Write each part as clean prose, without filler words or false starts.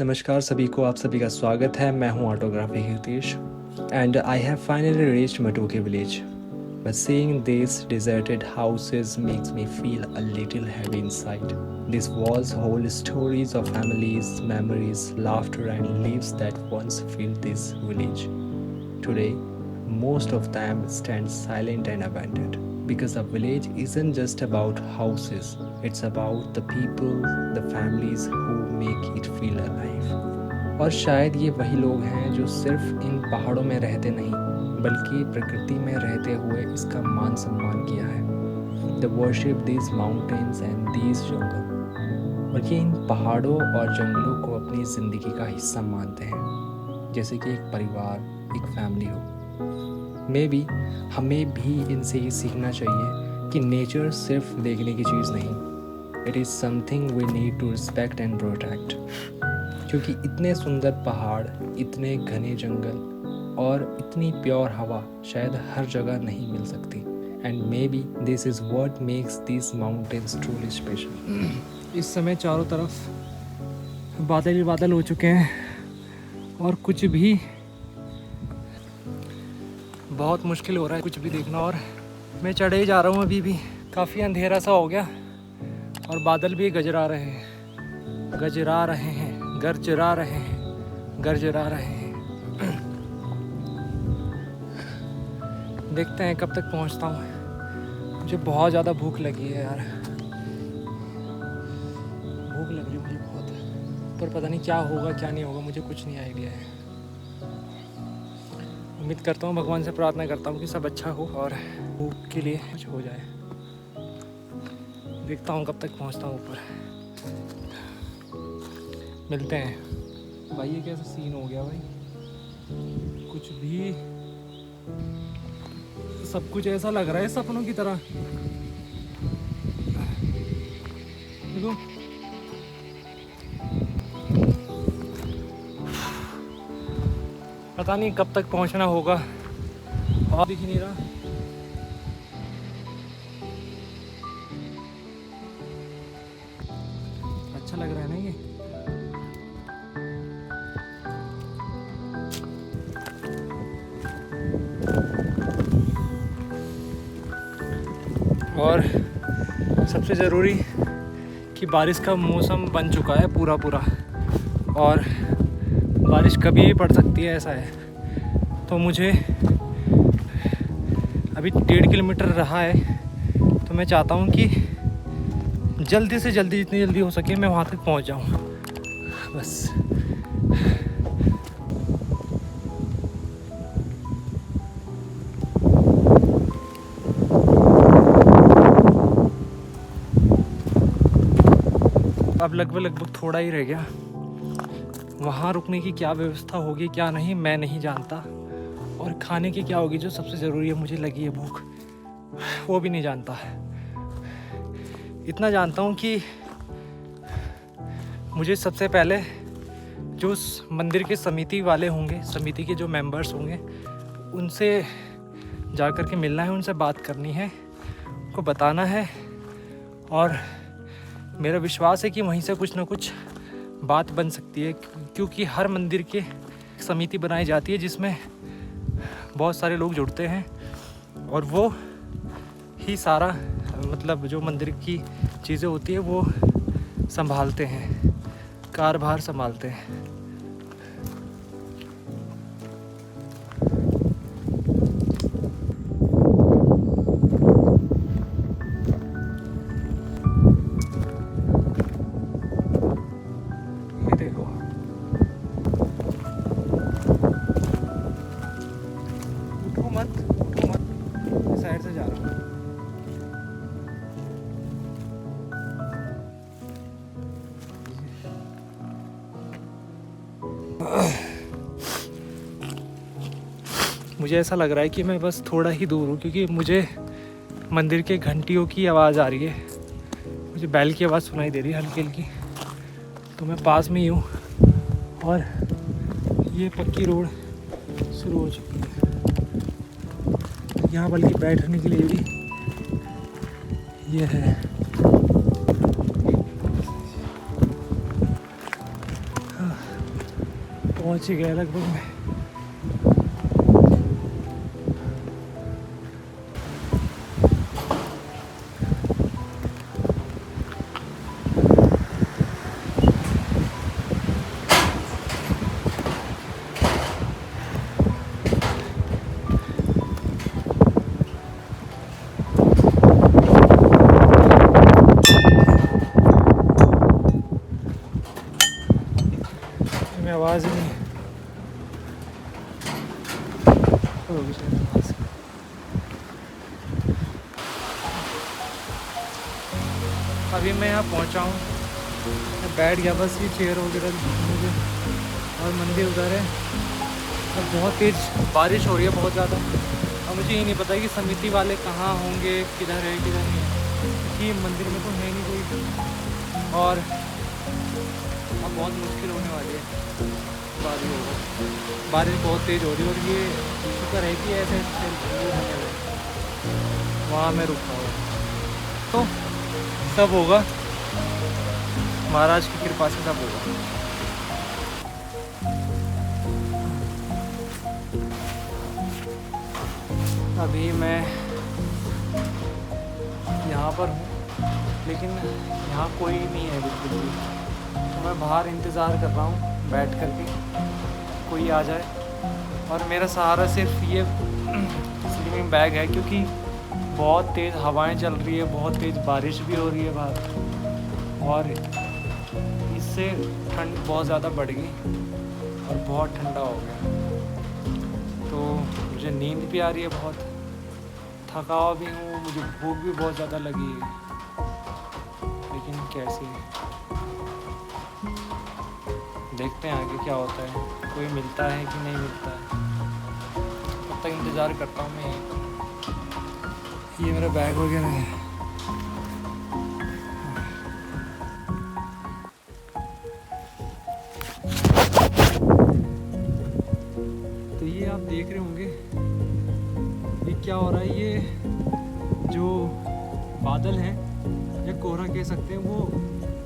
नमस्कार सभी को, आप सभी का स्वागत है। मैं हूं ऑटोग्राफी Hitesh and I have finally reached Matoke village. But seeing these deserted houses makes me feel a little heavy inside. These walls hold stories of families, memories, laughter and lives that once filled this village. Today, most of them stand silent and abandoned. Because a village isn't just about houses, it's about the people, the families who make it feel alive. और शायद ये वही लोग हैं जो सिर्फ इन पहाड़ों में रहते नहीं, बल्कि प्रकृति में रहते हुए इसका मान सम्मान किया है। The worship these mountains and these jungle. और ये इन पहाड़ों और जंगलों को अपनी ज़िंदगी का हिस्सा मानते हैं, जैसे कि एक परिवार, एक फैमिली हो। मे बी हमें भी इनसे ये सीखना चाहिए कि नेचर सिर्फ देखने की चीज़ नहीं, it is something we need to respect and protect. क्योंकि इतने सुंदर पहाड़, इतने घने जंगल और इतनी प्योर हवा शायद हर जगह नहीं मिल सकती। And may be this is what makes this mountains truly special. इस समय चारों तरफ बादल ही बादल हो चुके हैं और कुछ भी बहुत मुश्किल हो रहा है कुछ भी देखना। और मैं चढ़े ही जा रहा हूँ, अभी भी काफ़ी अंधेरा सा हो गया और बादल भी गरजा रहे हैं, गरजा रहे हैं, गरजरा रहे हैं, गरजरा रहे हैं। देखते हैं कब तक पहुंचता हूँ। मुझे बहुत ज़्यादा भूख लगी है यार, भूख लग रही है मुझे बहुत, पर पता नहीं क्या होगा क्या नहीं होगा, मुझे कुछ नहीं आइडिया है। उम्मीद करता हूँ, भगवान से प्रार्थना करता हूँ कि सब अच्छा हो और भूख के लिए कुछ हो जाए। देखता हूँ कब तक पहुँचता हूँ ऊपर, मिलते हैं। भाई ये कैसा सीन हो गया भाई, कुछ भी सब कुछ ऐसा लग रहा है सपनों की तरह। देखो पता नहीं कब तक पहुंचना होगा और दिख नहीं रहा। अच्छा लग रहा है ना ये। और सबसे ज़रूरी कि बारिश का मौसम बन चुका है पूरा और बारिश कभी भी पड़ सकती है, ऐसा है। तो मुझे अभी 1.5 किलोमीटर रहा है, तो मैं चाहता हूँ कि जल्दी से जल्दी, जितनी जल्दी हो सके मैं वहाँ तक पहुँच जाऊँ बस। अब लगभग थोड़ा ही रह गया। वहाँ रुकने की क्या व्यवस्था होगी क्या नहीं मैं नहीं जानता, और खाने की क्या होगी जो सबसे ज़रूरी है, मुझे लगी है भूख, वो भी नहीं जानता। इतना जानता हूँ कि मुझे सबसे पहले जो उस मंदिर के समिति वाले होंगे, समिति के जो मेंबर्स होंगे, उनसे जा कर के मिलना है, उनसे बात करनी है, उनको बताना है। और मेरा विश्वास है कि वहीं से कुछ ना कुछ बात बन सकती है, क्योंकि हर मंदिर के समिति बनाई जाती है जिसमें बहुत सारे लोग जुड़ते हैं और वो ही सारा मतलब जो मंदिर की चीज़ें होती है वो संभालते हैं, कारभार संभालते हैं। साइड से जा रहा हूँ। मुझे ऐसा लग रहा है कि मैं बस थोड़ा ही दूर हूँ, क्योंकि मुझे मंदिर के घंटियों की आवाज़ आ रही है, मुझे बैल की आवाज़ सुनाई दे रही है हल्की हल्की। तो मैं पास में ही हूँ और ये पक्की रोड शुरू हो चुकी है। यहाँ बल्कि बैठने के लिए भी ये है। पहुंच ही गए लगभग मैं। आवाज़ ही नहीं। अभी मैं यहाँ पहुँचा हूँ, मैं बैठ गया बस, ये चेयर वगैरह मुझे, और मंदिर उधर है। और बहुत तेज़ बारिश हो रही है, बहुत ज़्यादा। और मुझे ये नहीं पता कि समिति वाले कहाँ होंगे, किधर है किधर नहीं है, क्योंकि मंदिर में तो है नहीं कोई। और अब बहुत मुश्किल होने वाली है, बारिश बहुत तेज़ हो रही है। और ये शुक्र है कि ऐसे वहाँ मैं रुका हुआ, तो सब होगा, महाराज की कृपा से सब होगा। अभी मैं यहाँ पर हूँ, लेकिन यहाँ कोई नहीं है बिल्कुल भी, तो मैं बाहर इंतज़ार कर रहा हूँ बैठ कर के, कोई आ जाए। और मेरा सहारा सिर्फ ये स्लीपिंग बैग है, क्योंकि बहुत तेज़ हवाएं चल रही है, बहुत तेज़ बारिश भी हो रही है बाहर, और इससे ठंड बहुत ज़्यादा बढ़ गई और बहुत ठंडा हो गया। तो मुझे नींद भी आ रही है, बहुत थका हुआ भी हूँ, मुझे भूख भी बहुत ज़्यादा लगी है, लेकिन कैसे देखते हैं आगे क्या होता है, कोई मिलता है कि नहीं मिलता है। तब तक इंतज़ार करता हूँ मैं यहीं पर। ये मेरा बैग वगैरह है। तो ये आप देख रहे होंगे ये क्या हो रहा है, ये जो बादल हैं या कोहरा कह सकते हैं, वो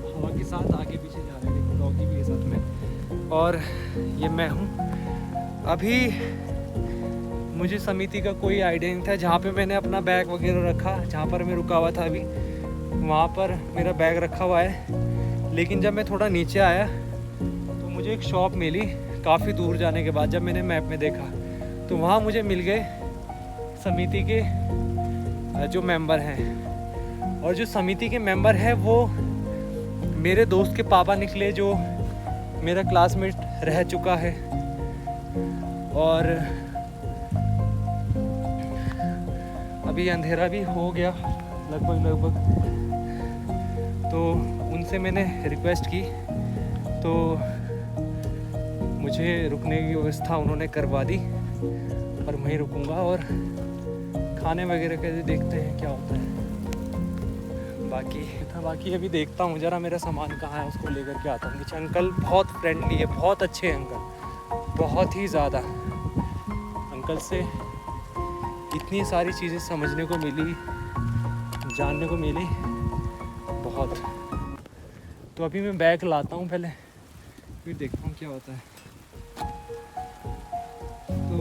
हवा के साथ आगे पीछे जा रहे हैं, डॉगी भी है साथ में। और ये मैं हूँ। अभी मुझे समिति का कोई आइडिया नहीं था, जहाँ पे मैंने अपना बैग वगैरह रखा, जहाँ पर मैं रुका हुआ था अभी, वहाँ पर मेरा बैग रखा हुआ है। लेकिन जब मैं थोड़ा नीचे आया तो मुझे एक शॉप मिली, काफ़ी दूर जाने के बाद जब मैंने मैप में देखा, तो वहाँ मुझे मिल गए समिति के जो मेंबर हैं। और जो समिति के मेंबर हैं वो मेरे दोस्त के पापा निकले, जो मेरा क्लासमेट रह चुका है। और अभी अंधेरा भी हो गया लगभग, तो उनसे मैंने रिक्वेस्ट की, तो मुझे रुकने की व्यवस्था उन्होंने करवा दी, और मैं ही रुकूंगा। और खाने वगैरह के देखते हैं क्या होता है। बाकी अभी देखता हूँ ज़रा मेरा सामान कहाँ है, उसको लेकर के आता हूँ। नीचे अंकल बहुत फ्रेंडली है, बहुत अच्छे हैं अंकल, बहुत ही ज़्यादा। अंकल से इतनी सारी चीज़ें समझने को मिली, जानने को मिली बहुत। तो अभी मैं बैग लाता हूँ पहले, फिर देखता हूँ क्या होता है। तो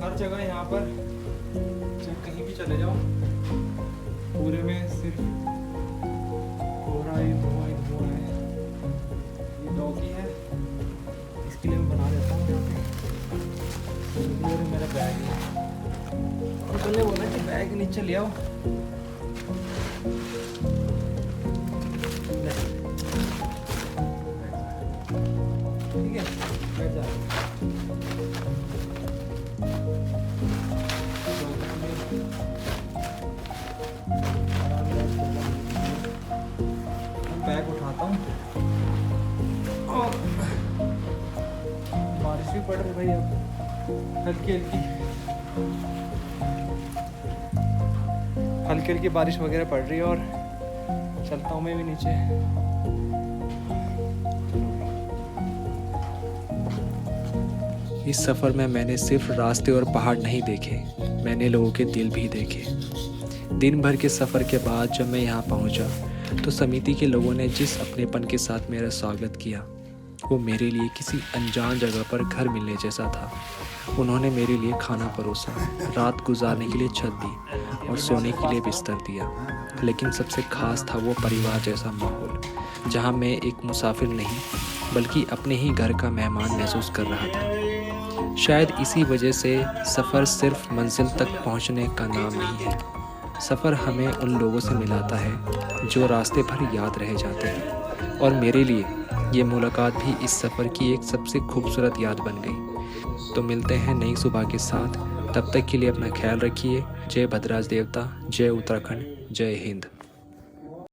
हर जगह यहाँ पर जब कहीं भी चले जाओ, पूरे में सिर्फ कोहरा ही धुआं है। ये डॉगी है, इसके लिए मैं बना देता हूँ यहाँ पे। मेरा बैग है, अंकल ने बोला कि बैग नीचे ले आओ। ठीक है, बैठ जाओ। बैग उठाता हूँ, और बारिश भी पड़ रही भाई, अब हल्की बारिश वगैरह पड़ रही है। और चलता हूँ मैं भी नीचे। इस सफ़र में मैंने सिर्फ रास्ते और पहाड़ नहीं देखे, मैंने लोगों के दिल भी देखे। दिन भर के सफ़र के बाद जब मैं यहाँ पहुँचा, तो समिति के लोगों ने जिस अपनेपन के साथ मेरा स्वागत किया, वो मेरे लिए किसी अनजान जगह पर घर मिलने जैसा था। उन्होंने मेरे लिए खाना परोसा, रात गुजारने के लिए छत दी और सोने के लिए बिस्तर दिया। लेकिन सबसे खास था वो परिवार जैसा माहौल, जहाँ मैं एक मुसाफिर नहीं बल्कि अपने ही घर का मेहमान महसूस कर रहा था। शायद इसी वजह से सफ़र सिर्फ मंजिल तक पहुँचने का नाम नहीं है। सफ़र हमें उन लोगों से मिलाता है जो रास्ते भर याद रह जाते हैं, और मेरे लिए ये मुलाकात भी इस सफ़र की एक सबसे खूबसूरत याद बन गई। तो मिलते हैं नई सुबह के साथ, तब तक के लिए अपना ख्याल रखिए। जय भद्राज देवता, जय उत्तराखंड, जय हिंद।